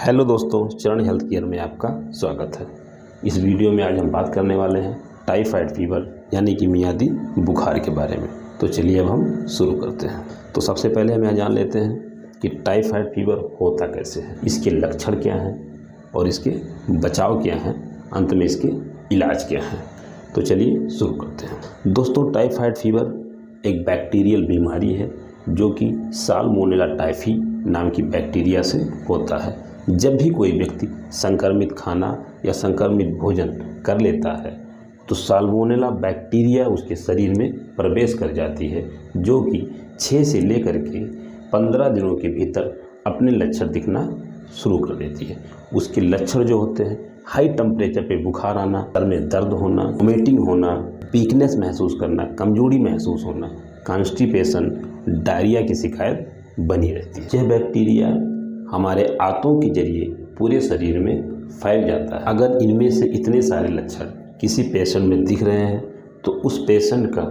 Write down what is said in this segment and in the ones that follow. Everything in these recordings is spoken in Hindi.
हेलो दोस्तों, चरण हेल्थ केयर में आपका स्वागत है। इस वीडियो में आज हम बात करने वाले हैं टाइफाइड फीवर यानी कि मियादी बुखार के बारे में। तो चलिए अब हम शुरू करते हैं। तो सबसे पहले हम यहाँ जान लेते हैं कि टाइफाइड फीवर होता कैसे है, इसके लक्षण क्या हैं और इसके बचाव क्या हैं, अंत में इसके इलाज क्या हैं। तो चलिए शुरू करते हैं। दोस्तों, टाइफाइड फीवर एक बैक्टीरियल बीमारी है जो कि साल्मोनेला टाइफी नाम की बैक्टीरिया से होता है। जब भी कोई व्यक्ति संक्रमित खाना या संक्रमित भोजन कर लेता है तो साल्मोनेला बैक्टीरिया उसके शरीर में प्रवेश कर जाती है, जो कि 6 से लेकर के 15 दिनों के भीतर अपने लक्षण दिखना शुरू कर देती है। उसके लक्षण जो होते हैं, हाई टेम्परेचर पे बुखार आना, सर में दर्द होना, वोमिटिंग होना, वीकनेस महसूस करना, कमजोरी महसूस होना, कॉन्स्टिपेशन, डायरिया की शिकायत बनी रहती है। यह बैक्टीरिया हमारे आंतों के जरिए पूरे शरीर में फैल जाता है। अगर इनमें से इतने सारे लक्षण किसी पेशेंट में दिख रहे हैं तो उस पेशेंट का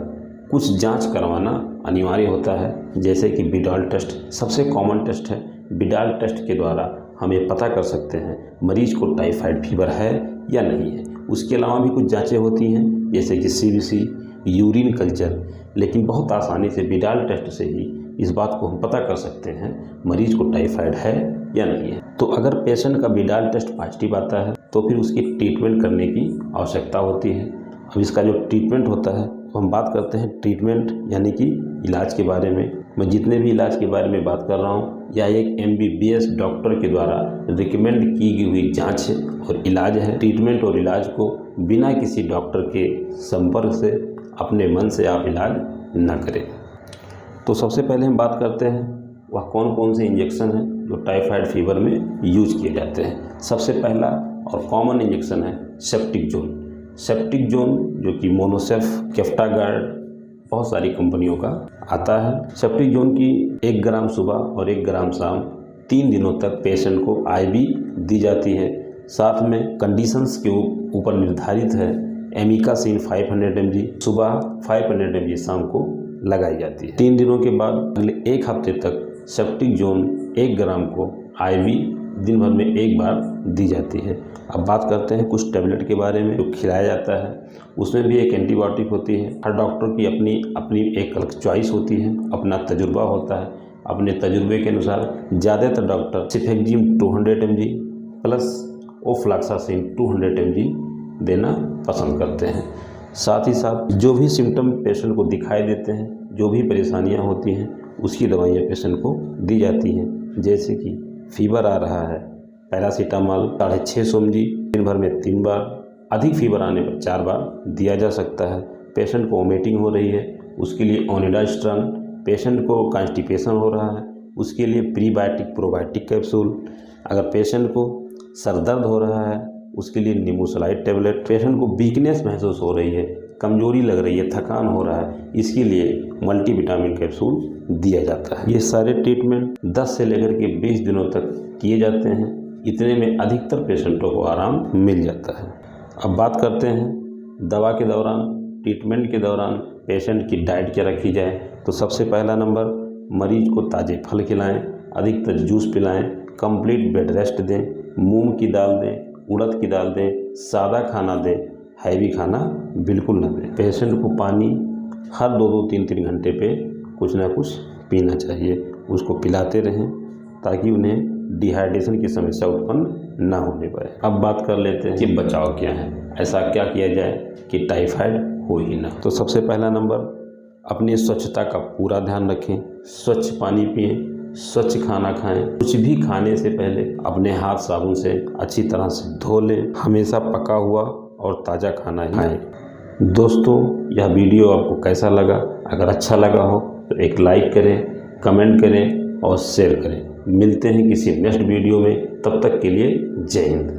कुछ जांच करवाना अनिवार्य होता है, जैसे कि विडाल टेस्ट सबसे कॉमन टेस्ट है। विडाल टेस्ट के द्वारा हम ये पता कर सकते हैं मरीज को टाइफाइड फीवर है या नहीं है। उसके अलावा भी कुछ जांचें होती हैं, जैसे कि सीबीसी, यूरिन कल्चर, लेकिन बहुत आसानी से विडाल टेस्ट से ही इस बात को हम पता कर सकते हैं मरीज को टाइफाइड है या नहीं है। तो अगर पेशेंट का विडाल टेस्ट पॉजिटिव आता है तो फिर उसकी ट्रीटमेंट करने की आवश्यकता होती है। अब इसका जो ट्रीटमेंट होता है तो हम बात करते हैं ट्रीटमेंट यानी कि इलाज के बारे में। मैं जितने भी इलाज के बारे में बात कर रहा हूँ या एक MBBS डॉक्टर के द्वारा रिकमेंड की हुई जाँच और इलाज है। ट्रीटमेंट और इलाज को बिना किसी डॉक्टर के संपर्क से अपने मन से आप इलाज न करें। तो सबसे पहले हम बात करते हैं वह कौन कौन से इंजेक्शन हैं जो टाइफाइड फीवर में यूज किए जाते हैं। सबसे पहला और कॉमन इंजेक्शन है सेप्टिकजोन। सेप्टिकजोन जो कि मोनोसेफ, केफ्टागार्ड, बहुत सारी कंपनियों का आता है। सेप्टिकजोन की 1 ग्राम सुबह और 1 ग्राम शाम 3 दिनों तक पेशेंट को IV दी जाती है। साथ में कंडीशंस के ऊपर निर्धारित है एमिकासिन 500 mg सुबह, 500 mg शाम को लगाई जाती है। 3 दिनों के बाद अगले 1 हफ्ते तक सेप्टिकजोन 1 ग्राम को IV दिन भर में 1 बार दी जाती है। अब बात करते हैं कुछ टैबलेट के बारे में जो खिलाया जाता है। उसमें भी एक एंटीबायोटिक होती है। हर डॉक्टर की अपनी एक अलग चॉइस होती है, अपना तजुर्बा होता है। अपने तजुर्बे के अनुसार ज़्यादातर doctor cefixime 200 mg plus ofloxacin 200 mg देना पसंद करते हैं। साथ ही साथ जो भी सिम्टम पेशेंट को दिखाई देते हैं, जो भी परेशानियां होती हैं, उसकी दवाइयाँ पेशेंट को दी जाती हैं। जैसे कि फीवर आ रहा है, पैरासीटामॉल 650 mg दिन भर में 3 बार, अधिक फीवर आने पर 4 बार दिया जा सकता है। पेशेंट को वोमिटिंग हो रही है, उसके लिए ओनिडास्ट्रॉन। पेशेंट को कॉन्स्टिपेशन हो रहा है, उसके लिए प्रीबायोटिक प्रोबायोटिक कैप्सूल। अगर पेशेंट को सर दर्द हो रहा है, उसके लिए निमोसलाइड टेबलेट। पेशेंट को वीकनेस महसूस हो रही है, कमजोरी लग रही है, थकान हो रहा है, इसके लिए मल्टीविटामिन कैप्सूल दिया जाता है। ये सारे ट्रीटमेंट 10 से लेकर के 20 दिनों तक किए जाते हैं। इतने में अधिकतर पेशेंटों को आराम मिल जाता है। अब बात करते हैं दवा के दौरान, ट्रीटमेंट के दौरान पेशेंट की डाइट क्या रखी जाए। तो सबसे पहला नंबर, मरीज को ताज़े फल खिलाएँ, अधिकतर जूस पिलाएँ, कंप्लीट बेड रेस्ट दें, मूंग की दाल दें, उड़द की दाल दें, सादा खाना दें, हैवी खाना बिल्कुल न दें। पेशेंट को पानी हर 2-2, 3-3 घंटे पे कुछ ना कुछ पीना चाहिए। उसको पिलाते रहें ताकि उन्हें डिहाइड्रेशन की समस्या उत्पन्न ना होने पाए। अब बात कर लेते हैं कि बचाव क्या है, ऐसा क्या किया जाए कि टाइफाइड हो ही ना। तो सबसे पहला नंबर, अपनी स्वच्छता का पूरा ध्यान रखें। स्वच्छ पानी पिएं, स्वच्छ खाना खाएं। कुछ भी खाने से पहले अपने हाथ साबुन से अच्छी तरह से धो लें। हमेशा पका हुआ और ताज़ा खाना ही खाएं। दोस्तों, यह वीडियो आपको कैसा लगा? अगर अच्छा लगा हो तो एक लाइक करें, कमेंट करें और शेयर करें। मिलते हैं किसी नेक्स्ट वीडियो में, तब तक के लिए जय हिंद।